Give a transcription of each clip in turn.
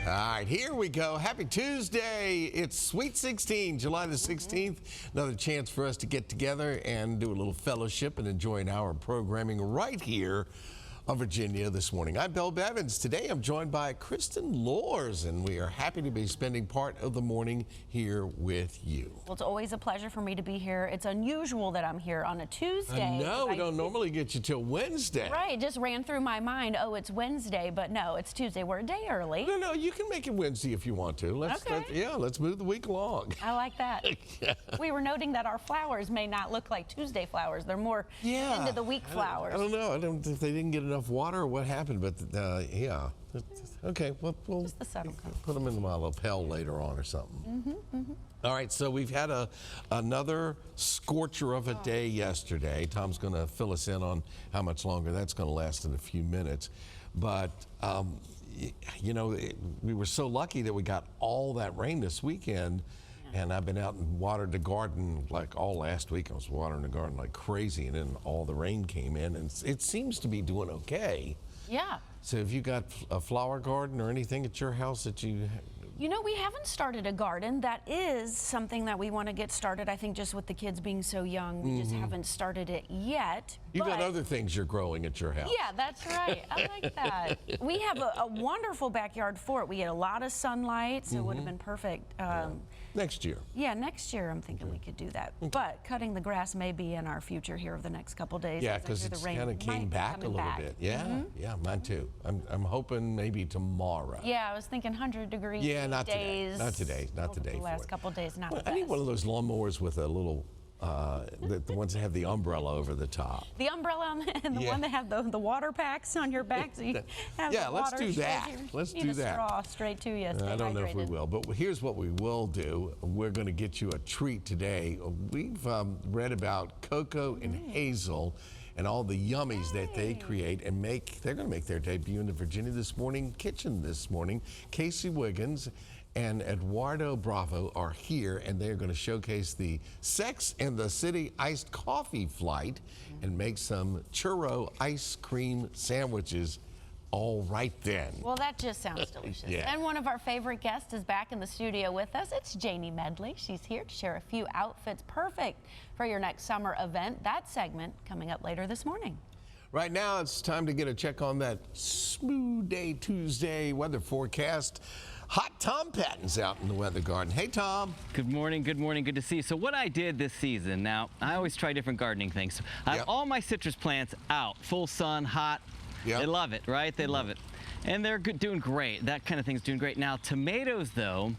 All right, here we go. Happy Tuesday. It's Sweet 16, July the 16th. Another chance for us to get together and do a little fellowship and enjoy an hour of programming right here on Virginia this morning. I'm Bill Bevins. Today I'm joined by Kristen Lors, and we are happy to be spending part of the morning here with you. Well, it's always a pleasure for me to be here. It's unusual that I'm here on a Tuesday. No, we don't normally get you till Wednesday. Right, it just ran through my mind, oh, it's Wednesday, but no, it's Tuesday. We're a day early. No, you can make it Wednesday if you want to. Let's move the week along. I like that. We were noting that our flowers may not look like Tuesday flowers. They're more end of the week flowers. I don't know. I don't know if they didn't get enough water or what happened, but yeah. Okay, well, we'll just the subtle color. Put them in my lapel later on or something. All right, so we've had another scorcher of a day yesterday. Tom's going to fill us in on how much longer that's going to last in a few minutes. But, you know, we were so lucky that we got all that rain this weekend. And I've been out and watered the garden like all last week. I was watering the garden like crazy, and then all the rain came in, and it seems to be doing okay. Yeah. So have you got a flower garden or anything at your house that you... You know, we haven't started a garden. That is something that we want to get started. I think just with the kids being so young, we just haven't started it yet. You've got other things you're growing at your house. Yeah, that's right. I like that. We have a wonderful backyard for it. We get a lot of sunlight, so it would have been perfect. Next year. Yeah, next year I'm thinking we could do that. But cutting the grass may be in our future here over the next couple days. Yeah, because it's kind of came back a little bit. Yeah, yeah, mine too. I'm hoping maybe tomorrow. Yeah, I was thinking 100 degrees. Yeah, not days. Today. Not today. Not today. The last couple days, not the best. I need one of those lawnmowers with a little. The ones that have the umbrella over the top. The umbrella and the one that have the water packs on your back, so you have the let's water do that. Let's do that. Straw straight to you. I don't know if we will, but here's what we will do. We're going to get you a treat today. We've read about Coco and Hazel and all the yummies that they create and make. They're going to make their debut in the Virginia This Morning kitchen this morning. Casey Wiggins and Eduardo Bravo are here, and they're going to showcase the Sex and the City iced coffee flight and make some churro ice cream sandwiches all right then. Well, that just sounds delicious. Yeah. And one of our favorite guests is back in the studio with us. It's Janie Medley. She's here to share a few outfits perfect for your next summer event. That segment coming up later this morning. Right now, it's time to get a check on that Smooth Day Tuesday weather forecast. Hot Tom Patton's out in the weather garden. Hey, Tom. Good morning, good morning, good to see you. So what I did this season, now, I always try different gardening things. I have all my citrus plants out, full sun, hot. They love it, right? They love it. And they're doing great. That kind of thing's doing great. Now, tomatoes, though,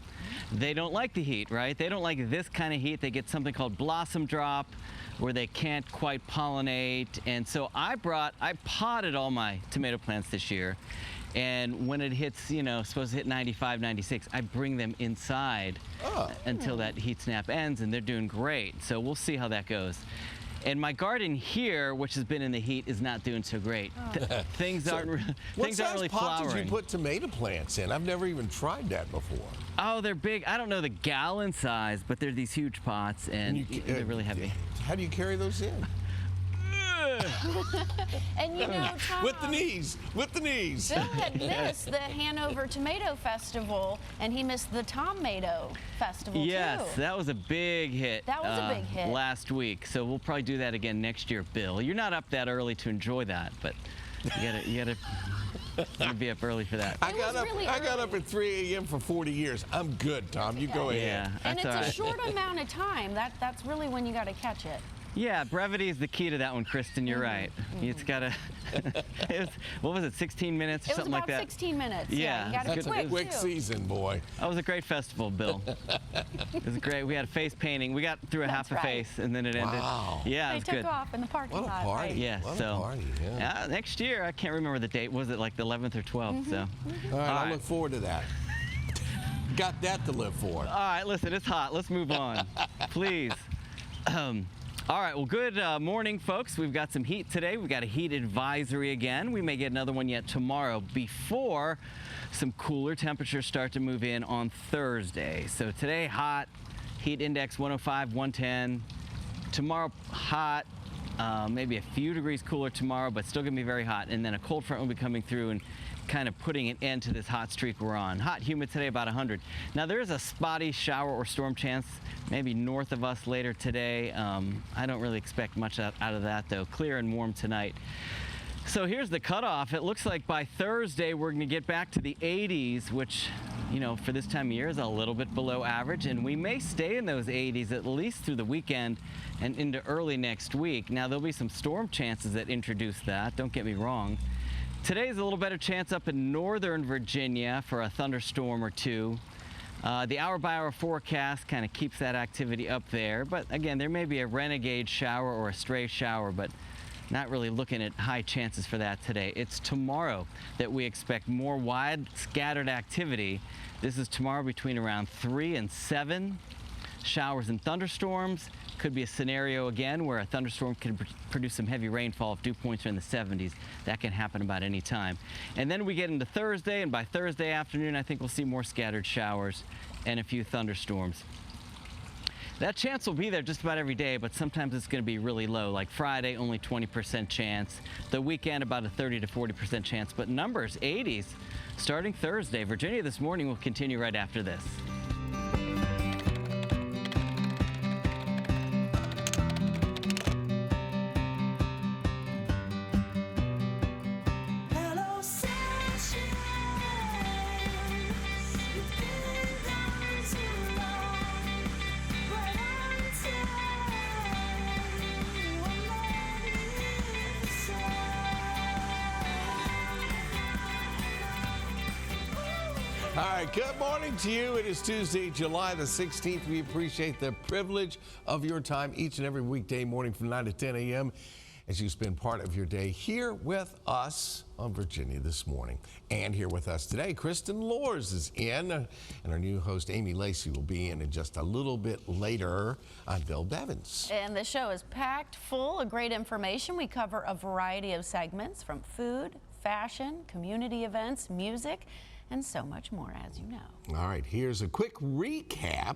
they don't like the heat, right? They don't like this kind of heat. They get something called blossom drop, where they can't quite pollinate. And so I potted all my tomato plants this year. And when it hits, you know, supposed to hit 95, 96, I bring them inside until that heat snap ends, and they're doing great. So we'll see how that goes. And my garden here, which has been in the heat, is not doing so great. Things aren't really flowering. What size pot did you put tomato plants in? I've never even tried that before. Oh, they're big. I don't know the gallon size, but they're these huge pots, and they're really heavy. How do you carry those in? And you know, Tom, with the knees. Bill had missed the Hanover Tomato Festival, and he missed the Tomato Festival too. Yes, that was a big hit. That was a big hit last week. So we'll probably do that again next year, Bill. You're not up that early to enjoy that, but you gotta be up early for that. I got up at 3 a.m. for 40 years. I'm good, Tom. You go ahead. Yeah, and it's a short amount of time. That's really when you got to catch it. Yeah, brevity is the key to that one, Kristen. You're right. It's got to. What was it, 16 minutes or something like that? It was about 16 minutes. Yeah, you got to be quick season, boy. That was a great festival, Bill. It was great. We had a face painting. We got through half a face, and then it ended. Wow. Yeah, it was good. They took off in the parking lot. What a party. Right? Yeah, what a party. Yeah. Next year, I can't remember the date. Was it like the 11th or 12th? So. All right, I look forward to that. Got that to live for. All right, listen, it's hot. Let's move on, please. All right, well, good morning, folks. We've got some heat today. We've got a heat advisory again. We may get another one yet tomorrow before some cooler temperatures start to move in on Thursday. So today, hot, heat index 105, 110. Tomorrow, hot, maybe a few degrees cooler tomorrow, but still gonna be very hot. And then a cold front will be coming through and kind of putting an end to this hot streak we're on. Hot, humid today, about 100. Now there is a spotty shower or storm chance, maybe north of us later today. I don't really expect much out of that though. Clear and warm tonight. So here's the cutoff. It looks like by Thursday we're going to get back to the 80s, which, you know, for this time of year is a little bit below average, and we may stay in those 80s at least through the weekend and into early next week. Now there'll be some storm chances that introduce that, don't get me wrong. Today's a little better chance up in northern Virginia for a thunderstorm or two. The hour-by-hour forecast kind of keeps that activity up there, but again, there may be a renegade shower or a stray shower, but not really looking at high chances for that today. It's tomorrow that we expect more wide scattered activity. This is tomorrow between around 3 and 7. Showers and thunderstorms. Could be a scenario again where a thunderstorm can produce some heavy rainfall if dew points are in the 70s. That can happen about any time. And then we get into Thursday, and by Thursday afternoon I think we'll see more scattered showers and a few thunderstorms. That chance will be there just about every day, but sometimes it's going to be really low. Like Friday, only 20% chance. The weekend, about a 30 to 40% chance. But numbers, 80s, starting Thursday. Virginia This Morning will continue right after this. All right, good morning to you. It is Tuesday, July the 16th. We appreciate the privilege of your time each and every weekday morning from 9 to 10 a.m. as you spend part of your day here with us on Virginia This Morning. And here with us today, Kristen Lors is in, and our new host, Amy Lacey, will be in just a little bit later. I'm Bill Bevins. And the show is packed full of great information. We cover a variety of segments from food, fashion, community events, music, and so much more, as you know. All right, here's a quick recap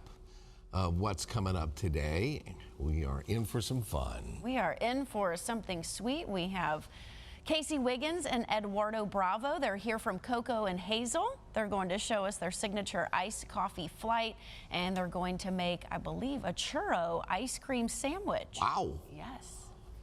of what's coming up today. We are in for some fun. We are in for something sweet. We have Casey Wiggins and Eduardo Bravo. They're here from Cocoa and Hazel. They're going to show us their signature iced coffee flight, and they're going to make, I believe, a churro ice cream sandwich. Wow. Yes.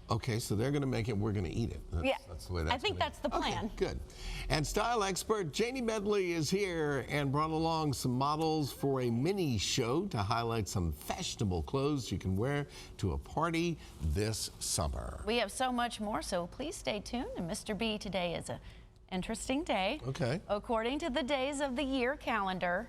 Okay, so they're going to make it, we're going to eat it. That's the way I think that's the plan. Okay, good. And style expert Janie Medley is here and brought along some models for a mini show to highlight some fashionable clothes you can wear to a party this summer. We have so much more, so please stay tuned. And Mr. B, today is an interesting day. Okay. According to the days of the year calendar,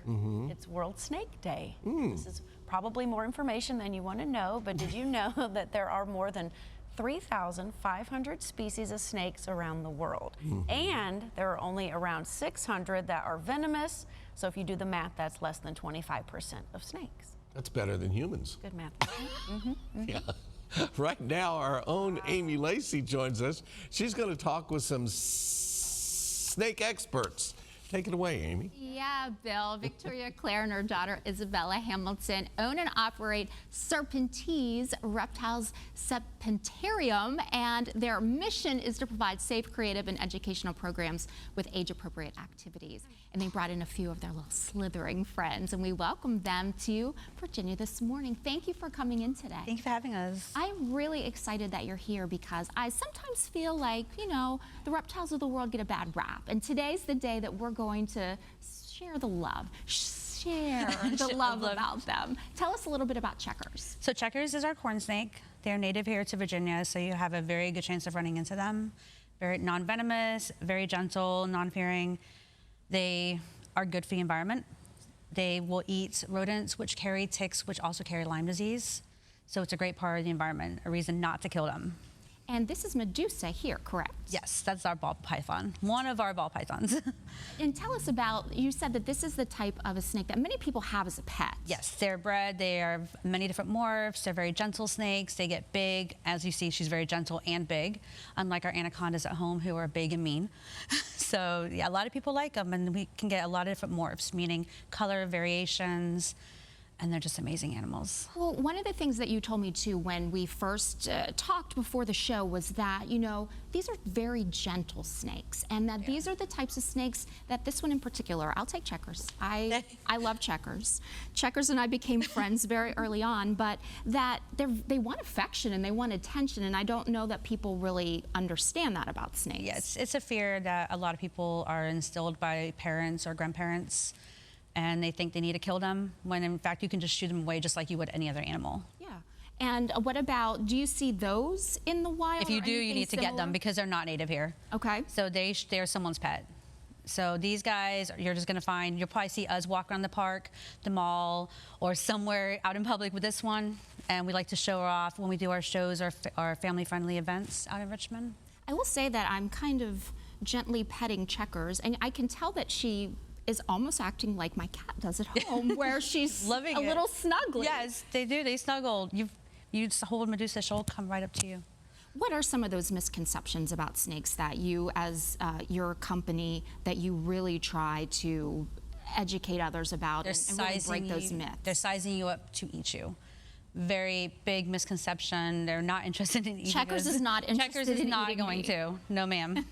it's World Snake Day. This is probably more information than you want to know, but did you know that there are more than 3,500 species of snakes around the world. And there are only around 600 that are venomous. So if you do the math, that's less than 25% of snakes. That's better than humans. Good math. Yeah. Right now, our own Amy Lacey joins us. She's going to talk with some snake experts. Take it away, Amy. Yeah, Bill. Victoria Claire and her daughter Isabella Hamilton own and operate Serpentines Reptiles Serpentarium, and their mission is to provide safe, creative, and educational programs with age-appropriate activities. And they brought in a few of their little slithering friends, and we welcome them to Virginia This Morning. Thank you for coming in today. Thank you for having us. I'm really excited that you're here because I sometimes feel like, you know, the reptiles of the world get a bad rap. And today's the day that we're going to share the love. Share the love about them. Tell us a little bit about Checkers. So Checkers is our corn snake. They're native here to Virginia, so you have a very good chance of running into them. Very non-venomous, very gentle, non-fearing. They are good for the environment. They will eat rodents which carry ticks, which also carry Lyme disease. So it's a great part of the environment, a reason not to kill them. And this is Medusa here, correct? Yes, that's our ball python, one of our ball pythons. And tell us about, you said that this is the type of a snake that many people have as a pet. Yes, they're bred, they are many different morphs, they're very gentle snakes, they get big. As you see, she's very gentle and big, unlike our anacondas at home who are big and mean. So yeah, a lot of people like them, and we can get a lot of different morphs, meaning color variations, and they're just amazing animals. Well, one of the things that you told me too when we first talked before the show was that, you know, these are very gentle snakes, and that these are the types of snakes that this one in particular, I'll take Checkers. I love Checkers. Checkers and I became friends very early on, but that they want affection and they want attention, and I don't know that people really understand that about snakes. Yes, it's a fear that a lot of people are instilled by parents or grandparents, and they think they need to kill them, when in fact you can just shoot them away just like you would any other animal. Yeah. And what about, do you see those in the wild? If you or do, you anything need to get them similar? because they're not native here. Okay. So they're someone's pet. So these guys, you're just gonna find, you'll probably see us walk around the park, the mall, or somewhere out in public with this one. And we like to show her off when we do our shows or our family-friendly events out in Richmond. I will say that I'm kind of gently petting Checkers, and I can tell that she is almost acting like my cat does at home, where she's Loving a it. little snuggly. Yes, they do. They snuggle. You just hold Medusa, she'll come right up to you. What are some of those misconceptions about snakes that you, as your company, that you really try to educate others about and really break those myths? They're sizing you up to eat you. Very big misconception. They're not interested in eating. Checkers is not interested Checkers is in not eating going me. to. No, ma'am.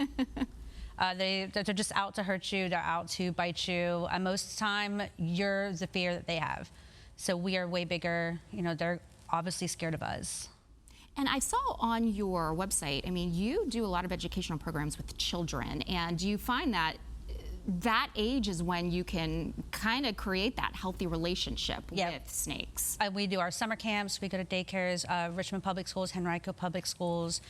They're just out to hurt you. They're out to bite you. And most of the time, you're the fear that they have. So we are way bigger. You know, they're obviously scared of us. And I saw on your website, I mean, you do a lot of educational programs with children, and do you find that that age is when you can kind of create that healthy relationship with snakes? We do our summer camps. We go to daycares, Richmond Public Schools, Henrico Public Schools.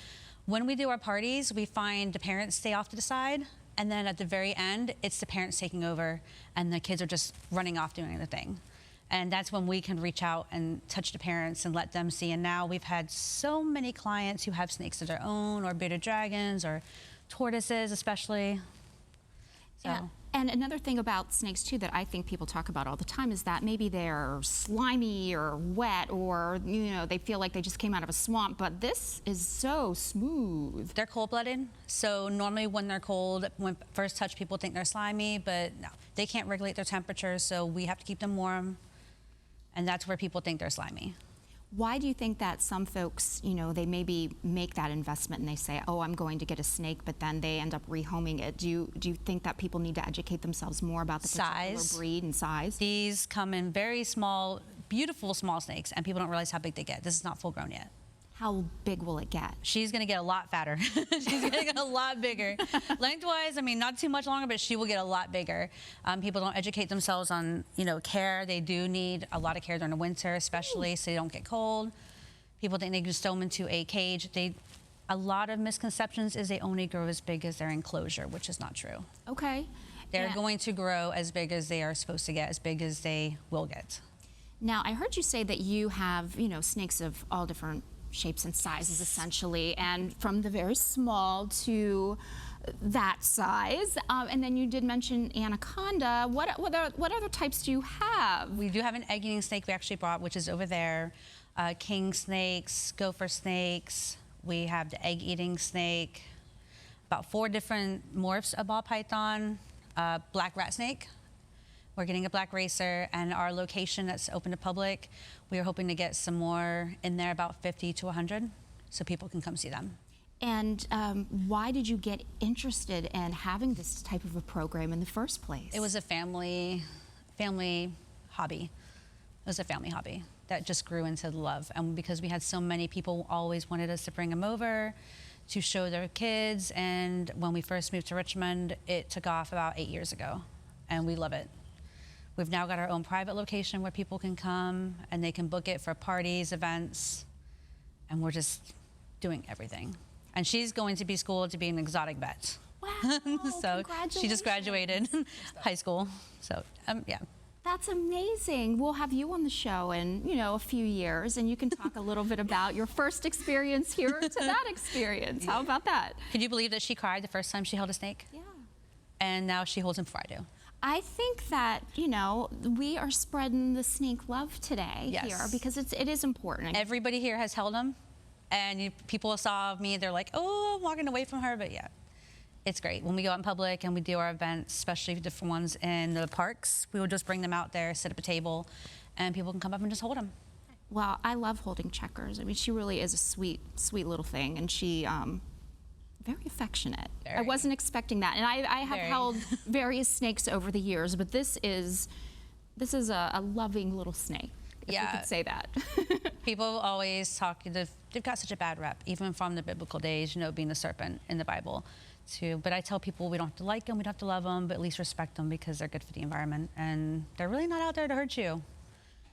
When we do our parties, we find the parents stay off to the side, and then at the very end, it's the parents taking over, and the kids are just running off doing their thing. And that's when we can reach out and touch the parents and let them see. And now we've had so many clients who have snakes of their own, or bearded dragons, or tortoises especially. So. Yeah. And another thing about snakes too that I think people talk about all the time is that maybe they're slimy or wet, or you know, they feel like they just came out of a swamp, but this is so smooth. They're cold-blooded, so normally when they're cold, when first touch, people think they're slimy, but no, they can't regulate their temperature, so we have to keep them warm, and that's where people think they're slimy. Why do you think that some folks, you know, they maybe make that investment and they say, oh, I'm going to get a snake, but then they end up rehoming it? Do you think that people need to educate themselves more about the particular breed and size? These come in very small, beautiful small snakes, and people don't realize how big they get. This is not full grown yet. How big will it get? She's gonna get a lot fatter. She's gonna get a lot bigger. Lengthwise, I mean, not too much longer, but she will get a lot bigger. People don't educate themselves on, you know, care. They do need a lot of care during the winter, especially so they don't get cold. People think they can just throw them into a cage. A lot of misconceptions is they only grow as big as their enclosure, which is not true. Okay. They're going to grow as big as they are supposed to get, as big as they will get. Now, I heard you say that you have, you know, snakes of all different shapes and sizes, essentially, and from the very small to that size. And then you did mention anaconda. What other types do you have? We do have an egg-eating snake we actually brought, which is over there. King snakes, gopher snakes. We have the egg-eating snake. About 4 different morphs of ball python. Black rat snake. We're getting a black racer, and our location that's open to public, we are hoping to get some more in there, about 50 to 100, so people can come see them. And why did you get interested in having this type of a program in the first place? It was a family hobby. It was a family hobby that just grew into love. And because we had so many people always wanted us to bring them over to show their kids, and when we first moved to Richmond, it took off about 8 years ago, and we love it. We've now got our own private location where people can come and they can book it for parties, events, and we're just doing everything. And she's going to be schooled to be an exotic vet. Wow, So she just graduated high school. So yeah. That's amazing. We'll have you on the show in, you know, a few years, and you can talk a little bit about your first experience here to that experience. How about that? Could you believe that she cried the first time she held a snake? Yeah. And now she holds him before I do. I think that, you know, we are spreading the snake love today here because it is important. Everybody here has held them, and people saw me, they're like, oh, I'm walking away from her, but yeah, it's great. When we go out in public and we do our events, especially different ones in the parks, we will just bring them out there, sit at a table, and people can come up and just hold them. Well, I love holding Checkers. I mean, she really is a sweet, sweet little thing, and she very affectionate. I Very. wasn't expecting that, and I have Very. held various snakes over the years, but this is a loving little snake. If you could say that. People always talk, they've got such a bad rep, even from the biblical days, you know, being the serpent in the Bible. But I tell people we don't have to like them, we don't have to love them, but at least respect them because they're good for the environment. And they're really not out there to hurt you,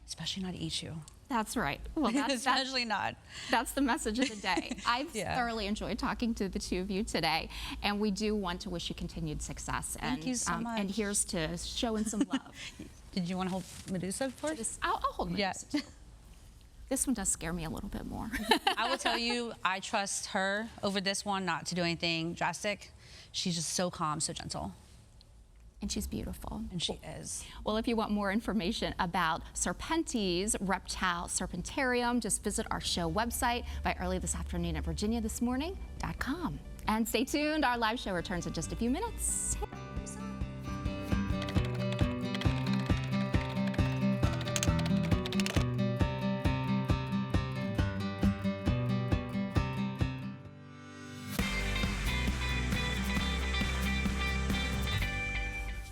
especially not to eat you. That's right. Well, Especially not. That's the message of the day. I've Yeah. thoroughly enjoyed talking to the two of you today, and we do want to wish you continued success. Thank you so much. And here's to showing some love. Did you want to hold Medusa first? I'll hold Medusa, Yeah. too. This one does scare me a little bit more. I will tell you, I trust her over this one not to do anything drastic. She's just so calm, so gentle. And she's beautiful. And she is. Well, if you want more information about Serpentes Reptile Serpentarium, just visit our show website by early this afternoon at virginiathismorning.com. And stay tuned, our live show returns in just a few minutes.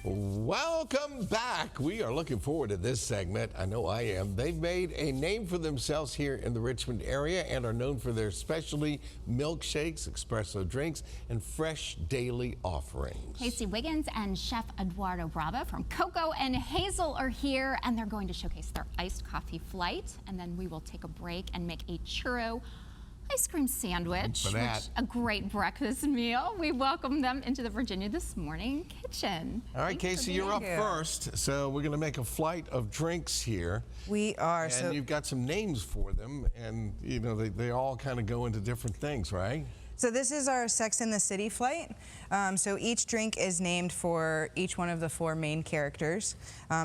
Welcome back. We are looking forward to this segment. I know I am. They've made a name for themselves here in the Richmond area and are known for their specialty milkshakes, espresso drinks, and fresh daily offerings. Casey Wiggins and Chef Eduardo Brava from Coco and Hazel are here, and they're going to showcase their iced coffee flight, and then we will take a break and make a churro ice cream sandwich, For that. which a great breakfast meal. We welcome them into the Virginia This Morning kitchen. All right, Casey, you're up first. So we're going to make a flight of drinks here. We are. And So you've got some names for them, and you know they all kind of go into different things, right? So this is our Sex and the City flight. So each drink is named for each one of the four main characters.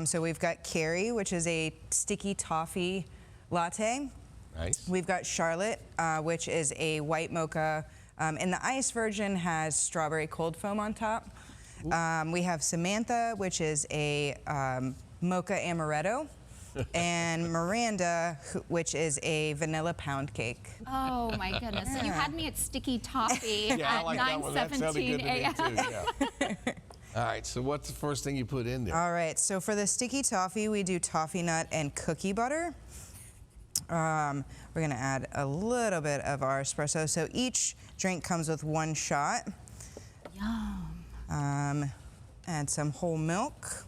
So we've got Carrie, which is a sticky toffee latte. Nice. We've got Charlotte, which is a white mocha. And the ice version has strawberry cold foam on top. We have Samantha, which is a mocha amaretto. And Miranda, which is a vanilla pound cake. Oh my goodness. So you had me at sticky toffee Yeah, I at like that one. That sounded 9:17 good to me a.m. too. Yeah. All right. So what's the first thing you put in there? All right, so for the sticky toffee, we do toffee nut and cookie butter. We're gonna add a little bit of our espresso. So each drink comes with one shot. Yum. Add some whole milk.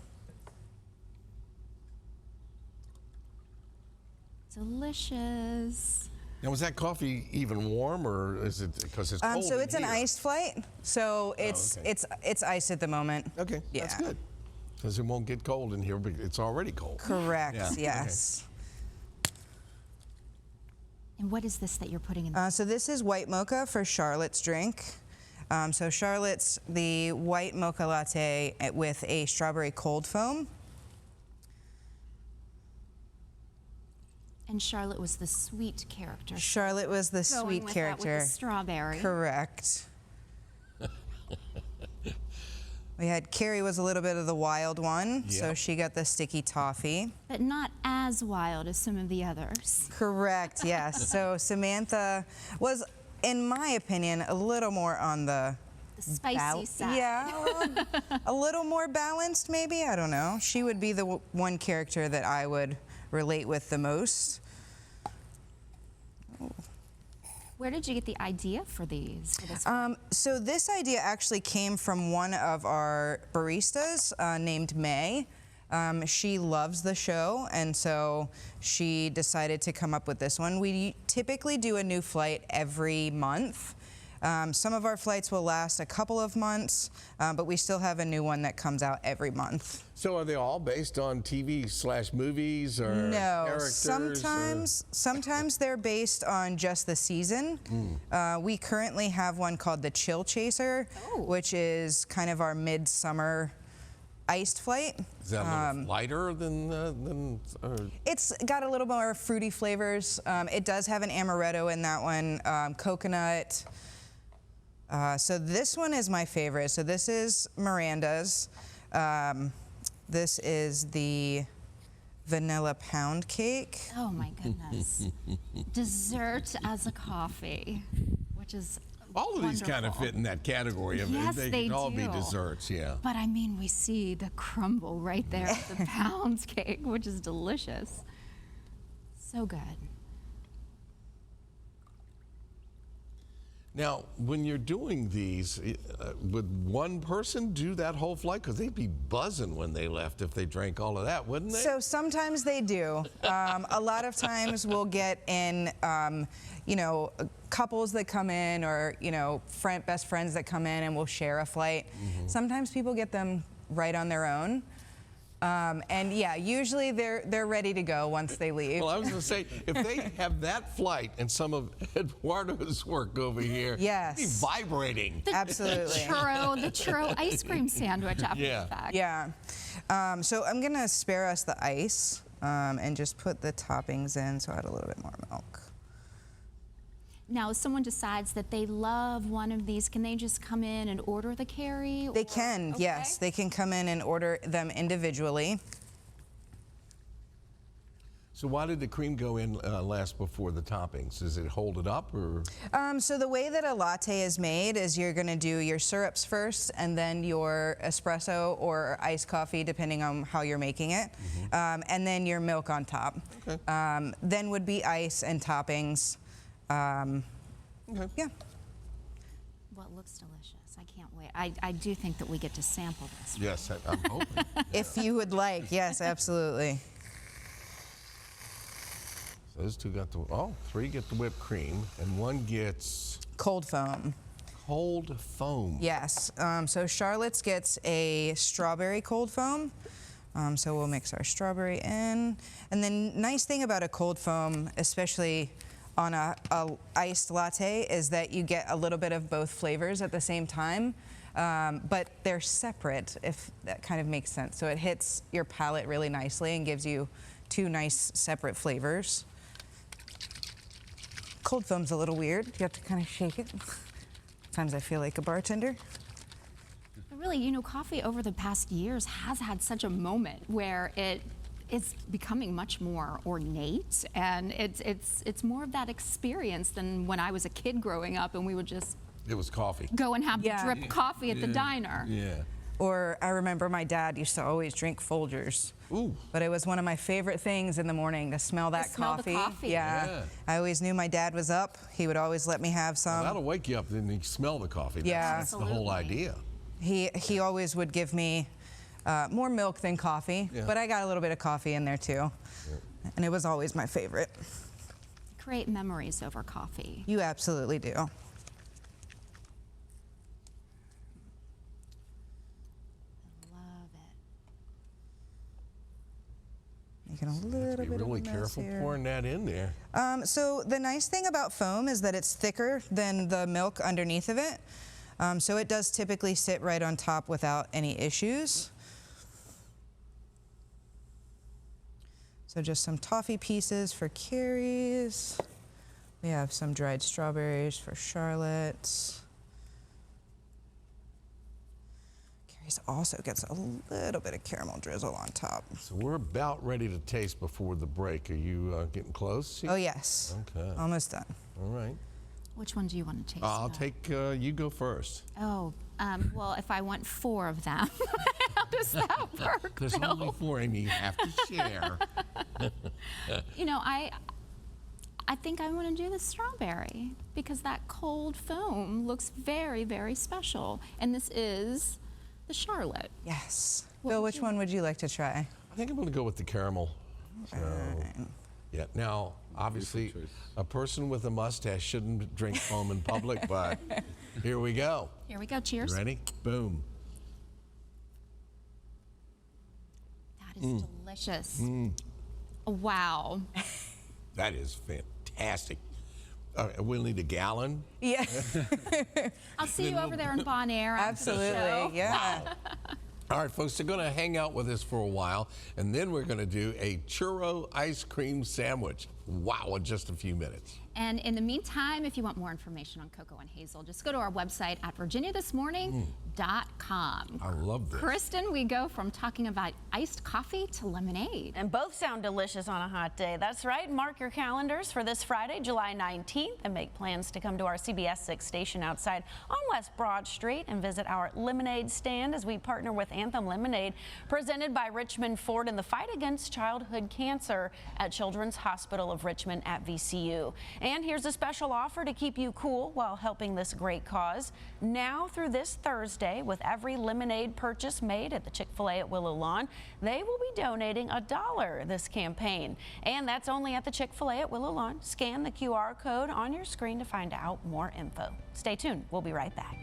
Delicious. Now, was that coffee even warm, or is it because it's cold? So in it's an here? iced flight. So it's okay. it's iced at the moment. Okay, that's Yeah. good. Because it won't get cold in here, but it's already cold. Correct. Yeah, okay. Yes. And what is this that you're putting in? So this is white mocha for Charlotte's drink. So Charlotte's the white mocha latte with a strawberry cold foam. And Charlotte was the sweet character. Charlotte was the Going sweet with character. That with the strawberry. Correct. We had Carrie was a little bit of the wild one, so Yep. she got the sticky toffee. But not as wild as some of the others. Correct, yes. So Samantha was, in my opinion, a little more on the The spicy side. Yeah, a little more balanced, maybe. I don't know. She would be the one character that I would relate with the most. Where did you get the idea for these? For this So this idea actually came from one of our baristas named May. She loves the show, and so she decided to come up with this one. We typically do a new flight every month. Some of our flights will last a couple of months, but we still have a new one that comes out every month. So are they all based on TV/movies or No, characters? or- sometimes they're based on just the season. We currently have one called the Chill Chaser, which is kind of our midsummer iced flight. Is that a little lighter than It's got a little more fruity flavors. It does have an amaretto in that one, coconut. So this one is my favorite. So this is Miranda's. This is the vanilla pound cake. Oh my goodness. Dessert as a coffee, which is All of these kind of wonderful. fit in that category. Yes, they they can all be do. desserts, yeah. But I mean, we see the crumble right there, the pound cake, which is delicious. So good. Now, when you're doing these, would one person do that whole flight? Because they'd be buzzing when they left if they drank all of that, wouldn't they? So sometimes they do. A lot of times we'll get in, you know, couples that come in, or you know, best friends that come in, and we'll share a flight. Sometimes people get them right on their own. And yeah, usually they're ready to go once they leave. Well, I was going to say, if they have that flight and some of Eduardo's work over here, Yes. it'd be vibrating. Absolutely. The churro ice cream sandwich after Yeah. the fact. Yeah. So I'm gonna spare us the ice and just put the toppings in, so add a little bit more milk. Now, if someone decides that they love one of these, can they just come in and order the carry? They can, yes. They can come in and order them individually. So why did the cream go in last before the toppings? Does it hold it up, or? So the way that a latte is made is you're gonna do your syrups first, and then your espresso or iced coffee, depending on how you're making it, and then your milk on top. Okay. Then would be ice and toppings. Okay. Yeah. Well, it looks delicious. I can't wait. I do think that we get to sample this. Yes, I'm hoping. If you would like, yes, absolutely. So those two got the, three get the whipped cream, and one gets Cold foam. cold foam. Yes. So Charlotte's gets a strawberry cold foam. So we'll mix our strawberry in. And then nice thing about a cold foam, especially on a iced latte, is that you get a little bit of both flavors at the same time, but they're separate, if that kind of makes sense. So it hits your palate really nicely and gives you two nice separate flavors. Cold foam's a little weird. You have to kind of shake it. Sometimes I feel like a bartender. But really, you know, coffee over the past years has had such a moment where it's becoming much more ornate, and it's more of that experience than when I was a kid growing up and we would just It was coffee. go and have Yeah. the drip coffee at the diner. Yeah. Or I remember my dad used to always drink Folgers. Ooh. But it was one of my favorite things in the morning to smell that smell the coffee. coffee. Yeah. I always knew my dad was up. He would always let me have some. That'll wake you up, then you smell the coffee. Yeah. That's the whole idea. He always would give me more milk than coffee, Yeah. but I got a little bit of coffee in there too. And it was always my favorite. Create memories over coffee. You absolutely do. Love it. Making a little Be bit really of a mess careful here. pouring that in there. So the nice thing about foam is that it's thicker than the milk underneath of it. So it does typically sit right on top without any issues. So just some toffee pieces for Carrie's. We have some dried strawberries for Charlotte. Carrie's also gets a little bit of caramel drizzle on top. So we're about ready to taste before the break. Are you getting close? Oh yes, Okay. almost done. All right. Which one do you want to taste? I'll though? take, you go first. Oh, well, if I want 4 of them, how does that work, There's Bill? only 4, and you have to share. You know, I think I want to do the strawberry because that cold foam looks very, very special. And this is the Charlotte. Yes. What Bill, would which you- one would you like to try? I think I'm going to go with the caramel. So, yeah. Now, obviously, a person with a mustache shouldn't drink foam in public, but here we go. Here we go. Cheers. You ready? Boom. That is delicious. Wow. That is fantastic. We'll need a gallon. Yeah, I'll see you over there in Bon Air. after the show. absolutely. Yeah. All right, folks, they're going to hang out with us for a while, and then we're going to do a churro ice cream sandwich. Wow, in just a few minutes. And in the meantime, if you want more information on Coco and Hazel, just go to our website at virginiathismorning.com. lemonade.com. I love this. Kristen, we go from talking about iced coffee to lemonade. And both sound delicious on a hot day. That's right. Mark your calendars for this Friday, July 19th, and make plans to come to our CBS 6 station outside on West Broad Street and visit our lemonade stand as we partner with Anthem Lemonade, presented by Richmond Ford in the fight against childhood cancer at Children's Hospital of Richmond at VCU. And here's a special offer to keep you cool while helping this great cause. Now through this Thursday, with every lemonade purchase made at the Chick-fil-A at Willow Lawn, they will be donating $1 this campaign. And that's only at the Chick-fil-A at Willow Lawn. Scan the QR code on your screen to find out more info. Stay tuned. We'll be right back.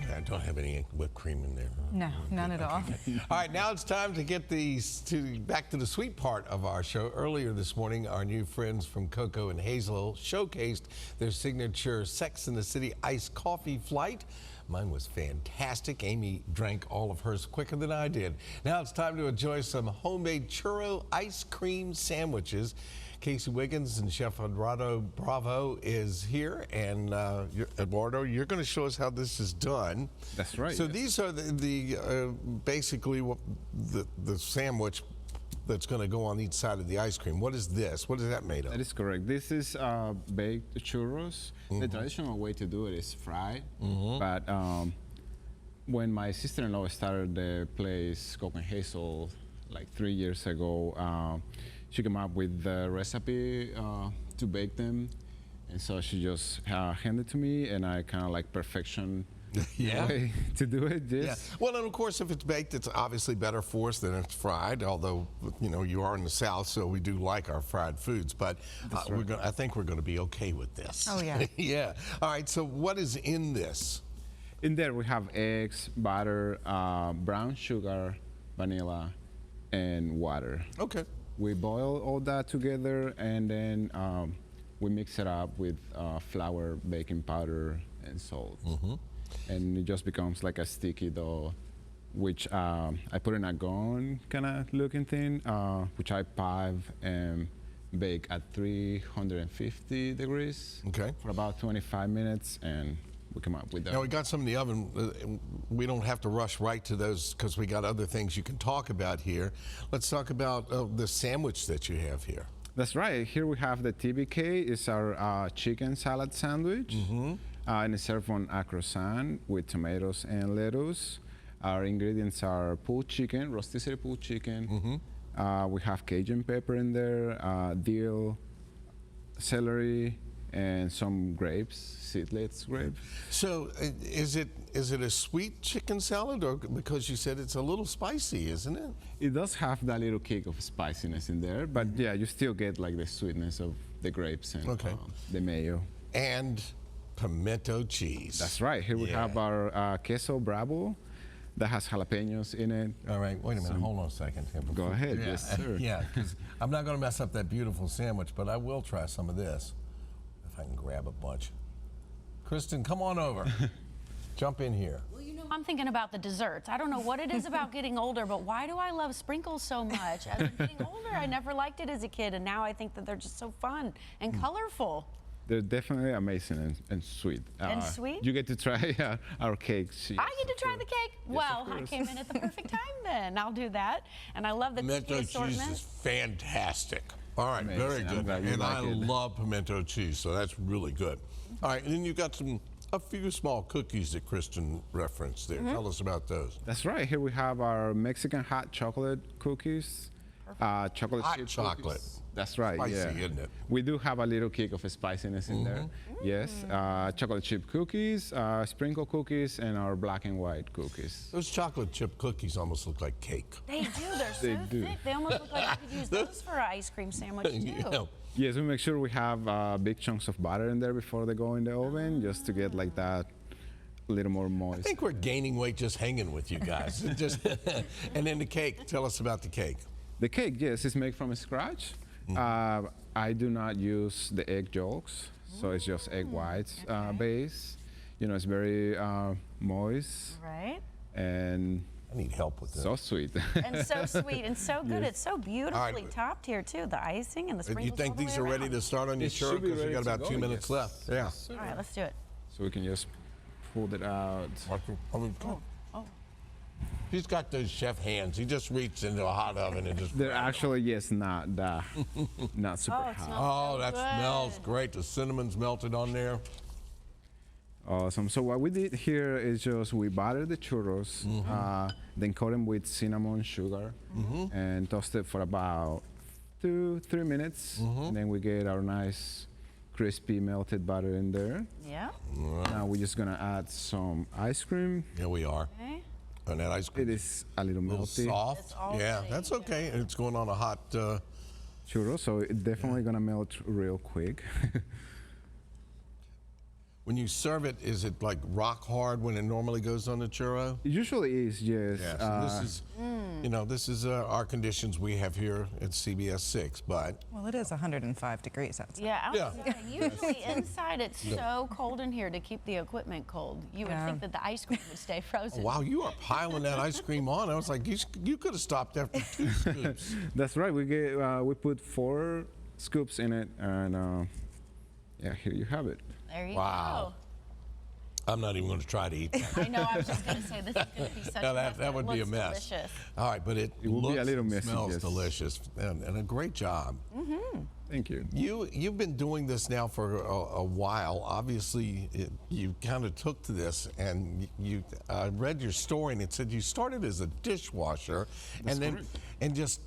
I don't have any whipped cream in there. No, none at all. All right, now it's time to get back to the sweet part of our show. Earlier this morning, our new friends from Cocoa and Hazel showcased their signature Sex and the City iced coffee flight. Mine was fantastic. Amy drank all of hers quicker than I did. Now it's time to enjoy some homemade churro ice cream sandwiches. Casey Wiggins and Chef Eduardo Bravo is here, and Eduardo, you're going to show us how this is done. That's right. So these are basically the sandwich that's going to go on each side of the ice cream. What is this? What is that made of? That is correct. This is baked churros. The traditional way to do it is fried, but when my sister-in-law started the place Cocoa and Hazel like 3 years ago, she came up with the recipe to bake them, and so she just handed it to me, and I kind of like perfection Yeah. way to do it. Yes. Yeah. Well, and of course, if it's baked, it's obviously better for us than it's fried. Although, you know, you are in the South, so we do like our fried foods. But I think we're going to be okay with this. Oh, yeah. Yeah. All right. So, what is in this? In there we have eggs, butter, brown sugar, vanilla, and water. Okay. We boil all that together, and then we mix it up with flour, baking powder, and salt. And it just becomes like a sticky dough, which I put in a gone kind of looking thing, which I pipe and bake at 350 degrees for about 25 minutes, and we come up with that. Now, we got some in the oven. We don't have to rush right to those because we got other things you can talk about here. Let's talk about the sandwich that you have here. That's right. Here we have the TBK. It's our chicken salad sandwich. And it's served on a croissant with tomatoes and lettuce. Our ingredients are pulled chicken, rotisserie pulled chicken. We have Cajun pepper in there, dill, celery, and some grapes, seedless grapes. So, is it a sweet chicken salad, or because you said it's a little spicy, isn't it? It does have that little kick of spiciness in there, but yeah, you still get like the sweetness of the grapes and the mayo. And pimento cheese. That's right. Here we have our queso bravo that has jalapenos in it. All right, wait a minute. Hold on a second. Go ahead. Yes, sir. Yeah, because I'm not going to mess up that beautiful sandwich, but I will try some of this if I can grab a bunch. Kristen, come on over. Jump in here. Well, you know, I'm thinking about the desserts. I don't know what it is about getting older, but why do I love sprinkles so much? As I'm getting older, I never liked it as a kid, and now I think that they're just so fun and colorful. They're definitely amazing and sweet. And sweet? You get to try our cakes. I get to try the cake? Well, I came in at the perfect time then. I'll do that. And I love the Pimento cookie assortment. cheese is fantastic. All right, Amazing. very good. I'm glad you And like I it. love pimento cheese, so that's really good. All right, and then you've got a few small cookies that Kristen referenced there. Tell us about those. That's right. Here we have our Mexican hot chocolate cookies. Chocolate Hot chip chocolate. Cookies. That's right. Spicy, yeah. isn't it? We do have a little kick of spiciness in there. Yes. Chocolate chip cookies, sprinkle cookies, and our black and white cookies. Those chocolate chip cookies almost look like cake. They do. They're so They do. thick. They almost look like you could use those for an ice cream sandwich, too. Yeah. Yes, we make sure we have big chunks of butter in there before they go in the oven, just to get like that a little more moist. I think we're gaining weight just hanging with you guys. And then the cake. Tell us about the cake. The cake, yes, is made from scratch. I do not use the egg yolks, so it's just egg whites base. you know, it's very moist Right? and I need help with this. so sweet. And so sweet and so good. Yes. It's so beautifully right. topped here too. The icing and the sprinkles. You think all the these way are ready around. to start on your It should churro? be Because we ready got to about go, 2 minutes yes. left. Yeah. All right, let's do it. So we can just pull it out. He's got those chef hands. He just reached into a hot oven and just. They're actually, yes, not that, not super Oh, it hot. smells Oh, that good. smells great. The cinnamon's melted on there. Awesome. So what we did here is just we butter the churros, then coat them with cinnamon sugar, and toast it for about 2-3 minutes. And then we get our nice crispy melted butter in there. Yeah. Now we're just gonna add some ice cream. Here we are. Okay. And that ice cream It is a little a little melty soft. It's already, Yeah, that's okay. And it's going on a hot. churro, so it's definitely gonna melt real quick. When you serve it, is it like rock hard when it normally goes on the churro? It usually is, yes. Yeah. So this is, you know, this is our conditions we have here at CBS 6, but Well, it is 105 degrees outside. Yeah, Yeah. outside. Usually inside it's so cold in here to keep the equipment cold. You would Yeah. think that the ice cream would stay frozen. wow, you are piling that ice cream on. I was like, you could have stopped after 2 scoops. That's right. We put 4 scoops in it, and yeah, here you have it. There you Wow. I'm not even going to try to eat that. go. I know. I was just going to say this is going to be such Now a mess. that but would it be a looks mess. Delicious. All right, but it will be a looks little and messy, smells yes. delicious, and a great job. Thank you. You've been doing this now for a while. Obviously, you kind of took to this, and you read your story, and it said you started as a dishwasher, and just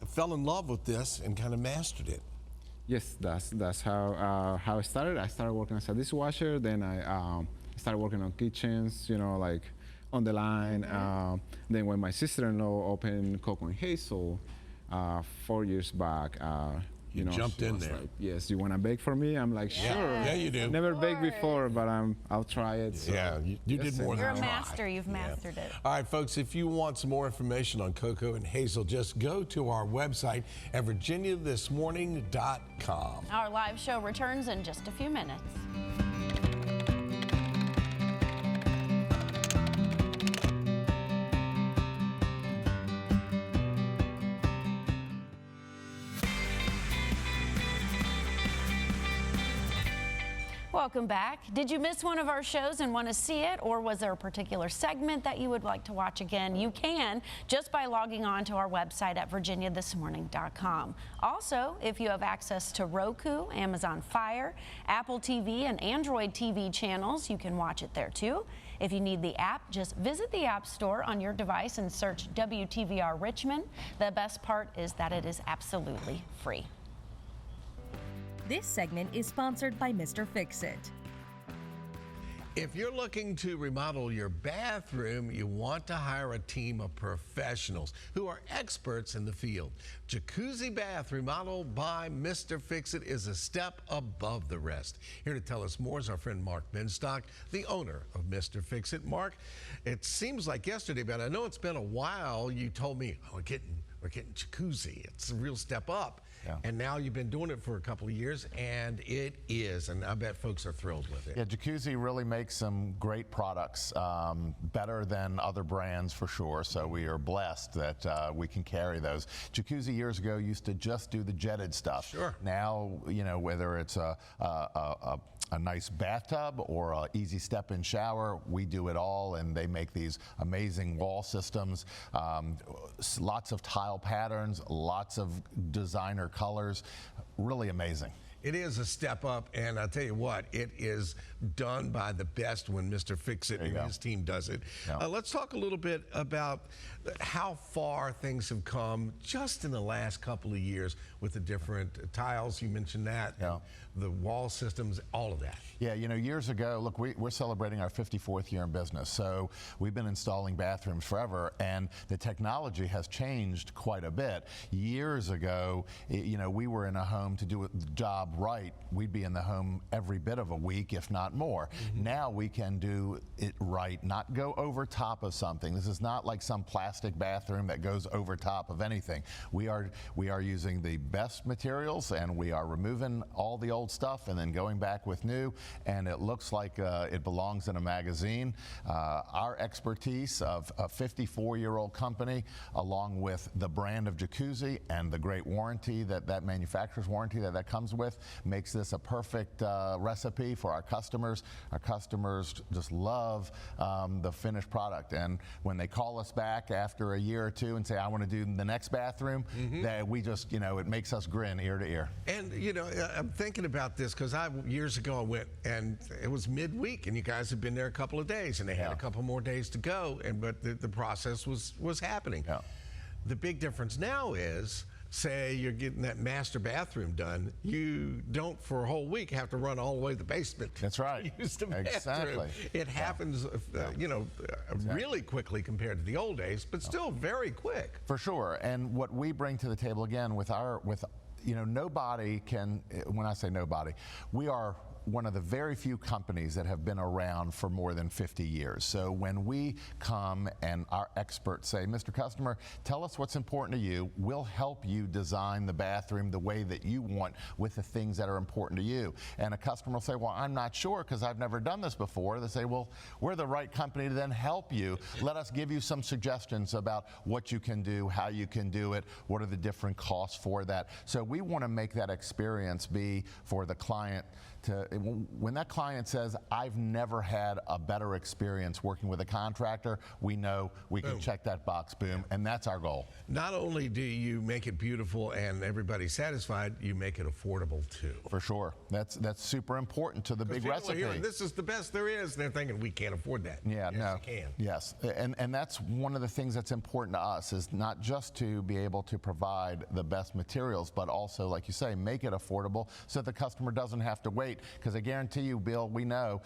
fell in love with this and kind of mastered it. Yes, that's how I started. I started working as a dishwasher. Then I started working on kitchens, you know, like on the line. Then when my sister-in-law opened Coco and Hazel 4 years back, you know, jumped she in was there. like, yes, you want to bake for me? I'm like, sure. Yeah, you do. Never baked before, but I'll try it. So Yeah, you did yes, more You're than a try. master. You've mastered it. All right, folks, if you want some more information on Coco and Hazel, just go to our website at virginiathismorning.com. Our live show returns in just a few minutes. Welcome back. Did you miss one of our shows and want to see it, or was there a particular segment that you would like to watch again? You can just by logging on to our website at virginiathismorning.com. Also, if you have access to Roku, Amazon Fire, Apple TV, and Android TV channels, you can watch it there too. If you need the app, just visit the App Store on your device and search WTVR Richmond. The best part is that it is absolutely free. This segment is sponsored by Mr. Fix-It. If you're looking to remodel your bathroom, you want to hire a team of professionals who are experts in the field. Jacuzzi Bath Remodel by Mr. Fix-It is a step above the rest. Here to tell us more is our friend Mark Benstock, the owner of Mr. Fix-It. Mark, it seems like yesterday, but I know it's been a while. You told me, oh, we're getting jacuzzi. It's a real step up. Yeah. And now you've been doing it for a couple of years, and it is, and I bet folks are thrilled with it. Yeah, Jacuzzi really makes some great products, better than other brands for sure. So we are blessed that we can carry those. Jacuzzi years ago used to just do the jetted stuff. Sure. Now, you know, whether it's a nice bathtub or an easy step-in shower, we do it all, and they make these amazing wall systems, lots of tile patterns, lots of designer colors, really amazing. It is a step up, and I'll tell you what, it is done by the best when Mr. Fix-It and his team does it. Yeah. Let's talk a little bit about how far things have come just in the last couple of years with the different tiles. You mentioned that, Yeah. the wall systems, all of that. Yeah, you know, years ago, look, we're celebrating our 54th year in business, so we've been installing bathrooms forever, and the technology has changed quite a bit. Years ago, you know, we were in a home to do a job right, we'd be in the home every bit of a week, if not more. Now we can do it right, not go over top of something. This is not like some plastic bathroom that goes over top of anything. We are using the best materials, and we are removing all the old stuff and then going back with new, and it looks like it belongs in a magazine. Our expertise of a 54-year-old company, along with the brand of Jacuzzi and the great warranty that manufacturer's warranty that comes with, makes this a perfect recipe for our customers. Our customers just love the finished product, and when they call us back after a year or two and say, I want to do the next bathroom, that we just, it makes us grin ear to ear. And, I'm thinking about this because years ago I went, and it was midweek, and you guys had been there a couple of days, and they had a couple more days to go, but the process was happening. Yeah. The big difference now is, say you're getting that master bathroom done, you don't for a whole week have to run all the way to the basement. That's right. To use the bathroom. Exactly. It happens, really quickly compared to the old days, but still very quick. For sure. And what we bring to the table again nobody can, when I say nobody, we are one of the very few companies that have been around for more than 50 years. So when we come and our experts say, Mr. Customer, tell us what's important to you, we'll help you design the bathroom the way that you want with the things that are important to you. And a customer will say, well, I'm not sure because I've never done this before. They say, well, we're the right company to then help you. Let us give you some suggestions about what you can do, how you can do it, what are the different costs for that. So we want to make that experience be for the client. When that client says, I've never had a better experience working with a contractor, we know we can check that box, boom, and that's our goal. Not only do you make it beautiful and everybody's satisfied, you make it affordable too. For sure. That's super important to the big recipe. Hearing, this is the best there is, and they're thinking, we can't afford that. Yeah, yes, no. You can. Yes, and that's one of the things that's important to us, is not just to be able to provide the best materials, but also, like you say, make it affordable so the customer doesn't have to wait. Because I guarantee you, Bill, we know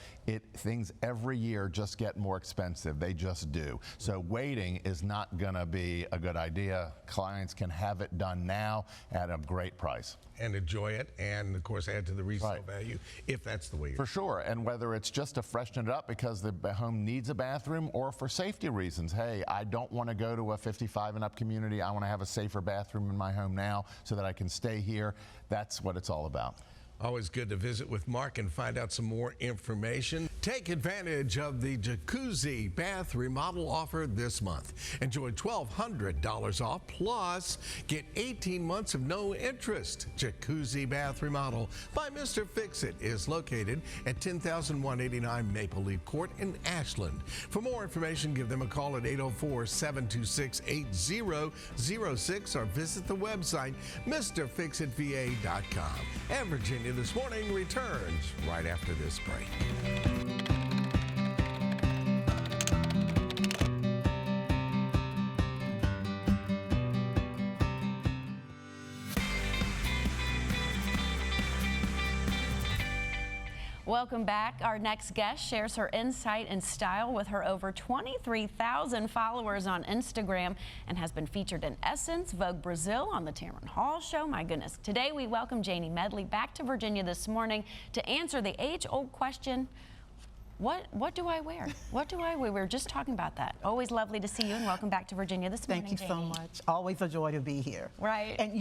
things every year just get more expensive. They just do. So waiting is not going to be a good idea. Clients can have it done now at a great price. And enjoy it, and of course add to the resale value if that's the way you're. For sure, and whether it's just to freshen it up because the home needs a bathroom, or for safety reasons. Hey, I don't want to go to a 55 and up community. I want to have a safer bathroom in my home now so that I can stay here. That's what it's all about. Always good to visit with Mark and find out some more information. Take advantage of the Jacuzzi bath remodel offer this month. Enjoy $1,200 off, plus get 18 months of no interest. Jacuzzi bath remodel by Mr. Fix-It is located at 10,189 Maple Leaf Court in Ashland. For more information, give them a call at 804-726-8006 or visit the website MrFixItVA.com. And Virginia This Morning returns right after this break. Welcome back. Our next guest shares her insight and style with her over 23,000 followers on Instagram and has been featured in Essence, Vogue Brazil, on the Tamron Hall Show. My goodness. Today we welcome Janie Medley back to Virginia This Morning to answer the age-old question, what do I wear? What do I wear? We were just talking about that. Always lovely to see you, and welcome back to Virginia This Morning, Thank you so much. Always a joy to be here. Right. And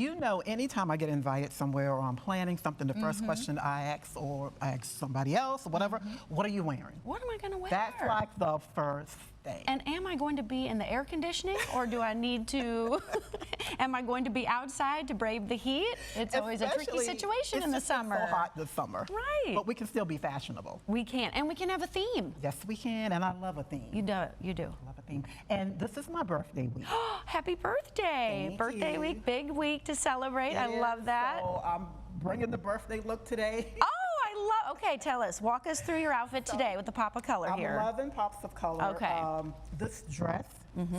anytime I get invited somewhere or I'm planning something, the first question I ask, or I ask somebody else or whatever, what are you wearing? What am I going to wear? That's like the first thing. And am I going to be in the air conditioning, or do I need to, am I going to be outside to brave the heat? It's always a tricky situation in the summer. It's so hot this summer. Right. But we can still be fashionable. We can, and we can have a theme. Yes, we can, and I love a theme. You do. I love a theme. And this is my birthday week. Happy birthday. Birthday week, big week to celebrate. I love that. So I'm bringing the birthday look today. Oh, okay, tell us. Walk us through your outfit today with the pop of color here. I'm loving pops of color. Okay. This dress,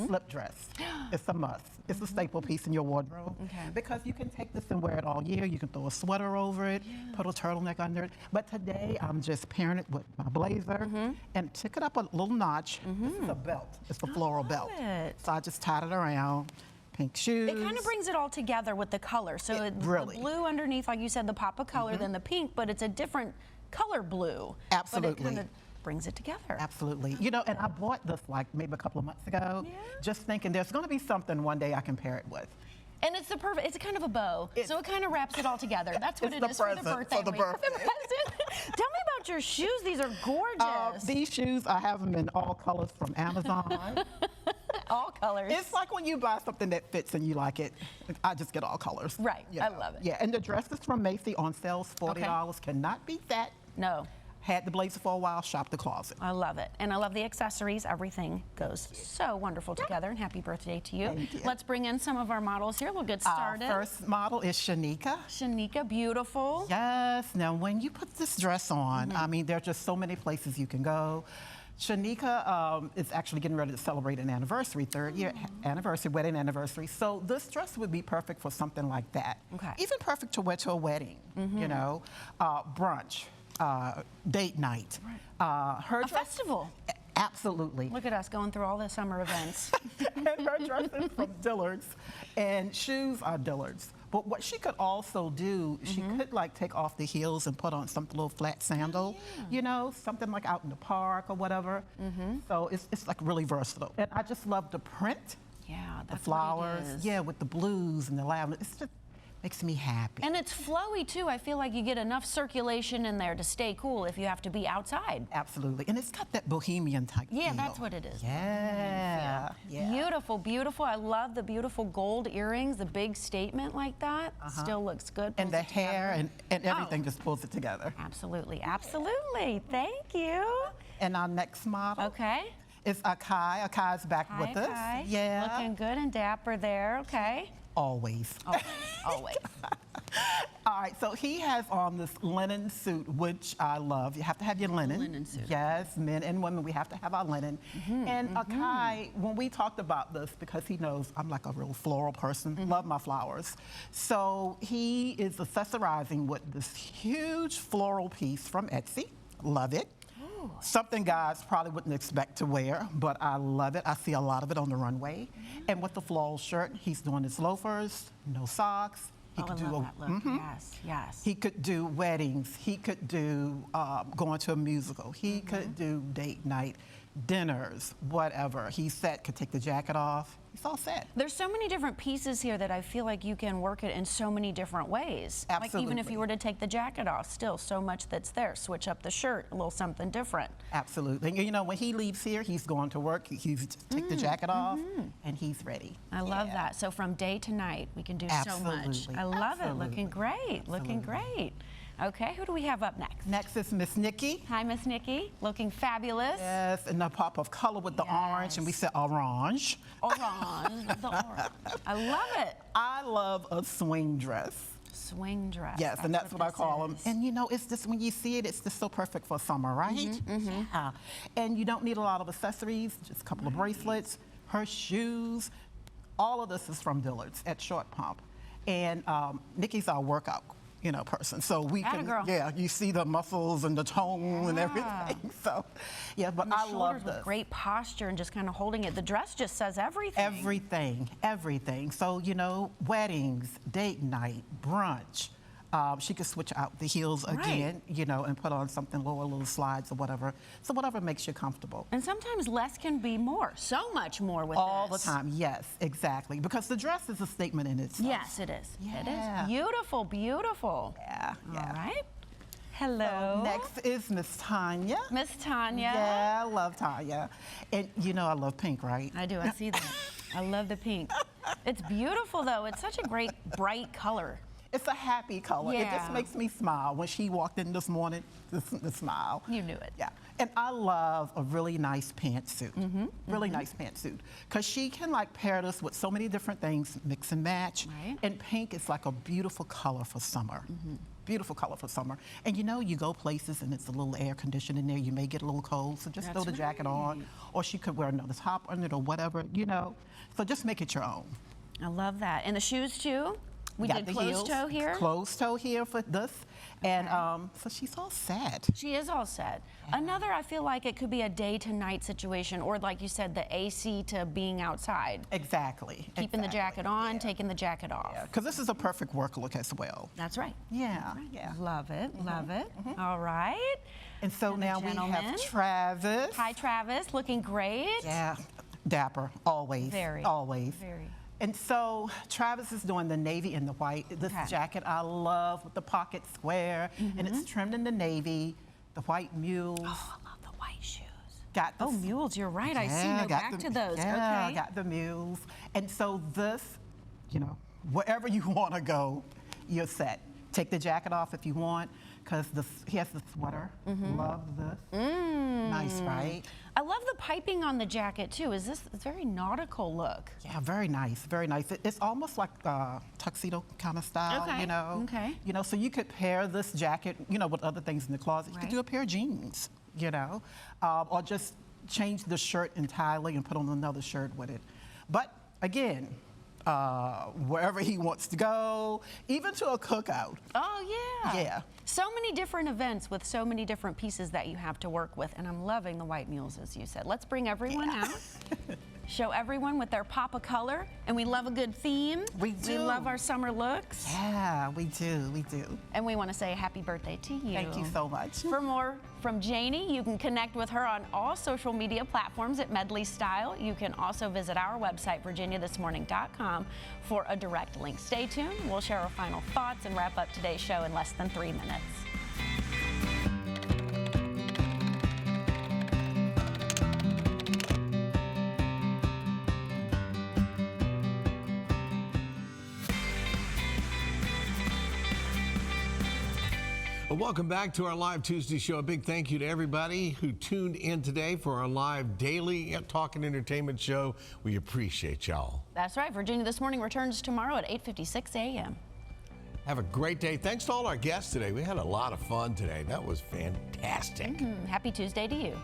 slip dress, it's a must. It's a staple piece in your wardrobe. Okay. Because you can take this and wear it all year. You can throw a sweater over it, put a turtleneck under it. But today, I'm just pairing it with my blazer and took it up a little notch. This is a belt. It's a floral belt. It. So I just tied it around, pink shoes. It kind of brings it all together with the color. So it's really. the blue underneath, like you said, the pop of color, then the pink, but it's a different color blue. Absolutely. But it kind of brings it together. Absolutely. You know, and I bought this like maybe a couple of months ago, just thinking there's going to be something one day I can pair it with. And it's the perfect, it's kind of a bow, so it kind of wraps it all together. That's what It's it the is for the present birthday for the week. birthday. The present. Tell me about your shoes. These are gorgeous. These shoes, I have them in all colors from Amazon. All colors. It's like when you buy something that fits and you like it, I just get all colors. Right, you I know. love it. Yeah, and the dresses from Macy on sales, $40. Cannot beat that. No. Had the blazer for a while, shop the closet. I love it. And I love the accessories. Everything goes so wonderful together. And happy birthday to you. Thank you. Let's bring in some of our models here. We'll get started. First model is Shanika. Shanika, beautiful. Yes, now when you put this dress on, I mean, there are just so many places you can go. Shanika is actually getting ready to celebrate an anniversary, third year anniversary, wedding anniversary. So this dress would be perfect for something like that. Okay. Even perfect to wear to a wedding, you know, brunch, date night. Her A festival. Absolutely. Look at us going through all the summer events. And her dress is from Dillard's, and shoes are Dillard's. But what she could also do, she could like take off the heels and put on some little flat sandal, you know, something like out in the park or whatever. So it's like really versatile. And I just love the print, Yeah, the that's flowers, what it is. yeah, with the blues and the lavender. It's just makes me happy. And it's flowy too. I feel like you get enough circulation in there to stay cool if you have to be outside. Absolutely. And it's got that bohemian type Yeah, feel. that's what it is. Yeah. Yeah. Beautiful, beautiful. I love the beautiful gold earrings, the big statement like that. Still looks good. And pulls the it together. hair and everything just pulls it together. Absolutely, absolutely. Thank you. And our next model Okay. is Akai. Akai's back with us. Hi. Yeah. Looking good and dapper there. Okay. Always. Always. Always. All right, so he has on this linen suit, which I love. You have to have your linen. Linen suit. Yes, men and women, we have to have our linen. And Akai, when we talked about this, because he knows I'm like a real floral person, love my flowers. So he is accessorizing with this huge floral piece from Etsy. Love it. Something guys probably wouldn't expect to wear, but I love it. I see a lot of it on the runway. And with the floral shirt, he's doing his loafers, no socks. He Oh, I could do love that look. Yes, yes. He could do weddings. He could do going to a musical. He could do date night, dinners, whatever. He's set, could take the jacket off. He's all set. There's so many different pieces here that I feel like you can work it in so many different ways. Like even if Absolutely. you were to take the jacket off, still so much that's there. Switch up the shirt, a little something different. Absolutely. And you know, when he leaves here, he's going to work. He's just take the jacket off, and he's ready. I love that. So from day to night, we can do so much. Absolutely. I love it. Looking Absolutely. great. Looking great. Okay, who do we have up next? Next is Miss Nikki. Hi, Miss Nikki. Looking fabulous. Yes, and the pop of color with the orange, and we said orange. Orange. The orange. I love it. I love a swing dress. Swing dress. Yes, and that's what I this call them. is. And you know, it's just when you see it, it's just so perfect for summer, right? Yeah. And you don't need a lot of accessories, just a couple of bracelets, her shoes. All of this is from Dillard's at Short Pump. And Nikki's our workout, you know, person. So we Atta can, girl. yeah, you see the muscles and the tone and everything. So, yeah, but And the I love shoulders this. with great posture and just kind of holding it. The dress just says everything. Everything, everything. So, you know, weddings, date night, brunch. She could switch out the heels again, you know, and put on something lower, little slides or whatever. So whatever makes you comfortable. And sometimes less can be more. So much more with All this. the time, yes, exactly. Because the dress is a statement in itself. Yes, it is. It Yeah. is. Beautiful, beautiful. Yeah, yeah. All right. Hello. Next is Miss Tanya. Miss Tanya. Yeah, I love Tanya. And you know I love pink, right? I do. I see that. I love the pink. It's beautiful, though. It's such a great, bright color. It's a happy color. It Yeah. just makes me smile. When she walked in this morning, the smile. You knew it. Yeah. And I love a really nice pantsuit. Really nice pantsuit. Because she can like pair this with so many different things, mix and match. Right. And pink is like a beautiful color for summer. Beautiful color for summer. And you know, you go places and it's a little air conditioned in there. You may get a little cold, so just throw That's the jacket on. Or she could wear another top on it or whatever, you know. So just make it your own. I love that. And the shoes, too? We got did the closed heels, toe here. Closed toe here for this. And so she's all set. She is all set. Another, I feel like it could be a day to night situation, or like you said, the AC to being outside. Exactly. Keeping the jacket on, taking the jacket off. Because this is a perfect work look as well. That's right. Yeah, yeah. Love it, love it. All right. And so And the now we gentleman. have Travis. Hi, Travis. Looking great. Yeah, dapper, always. Very. Always. Very. And so Travis is doing the navy and the white. This Okay. jacket I love with the pocket square, and it's trimmed in the navy, the white mules. Oh, I love the white shoes. Got the Oh, mules, you're right. I see. Yeah, No, got back the- to those. Yeah, Okay. got the mules. And so this, you know, wherever you want to go, you're set. Take the jacket off if you want, because he has the sweater. Love this. Nice, right? I love the piping on the jacket too. Is this it's very nautical look? Yeah, very nice, very nice. It's almost like a tuxedo kind of style, Okay, you know. okay. You know, so you could pair this jacket, you know, with other things in the closet. You could Right. do a pair of jeans, you know, or just change the shirt entirely and put on another shirt with it. But again, wherever he wants to go, even to a cookout. Oh yeah. Yeah. So many different events with so many different pieces that you have to work with, and I'm loving the white mules, as you said. Let's bring everyone out. Show everyone with their pop of color, and we love a good theme. We We do. love our summer looks, Yeah, we do, we do. and we want to say happy birthday to you. Thank you so much. For more from Janie, you can connect with her on all social media platforms at Medley Style. You can also visit our website, virginiathismorning.com, for a direct link. Stay tuned. We'll share our final thoughts and wrap up today's show in less than 3 minutes. Well, welcome back to our live Tuesday show. A big thank you to everybody who tuned in today for our live daily talk and entertainment show. We appreciate y'all. That's right. Virginia This Morning returns tomorrow at 8:56 a.m. Have a great day. Thanks to all our guests today. We had a lot of fun today. That was fantastic. Happy Tuesday to you.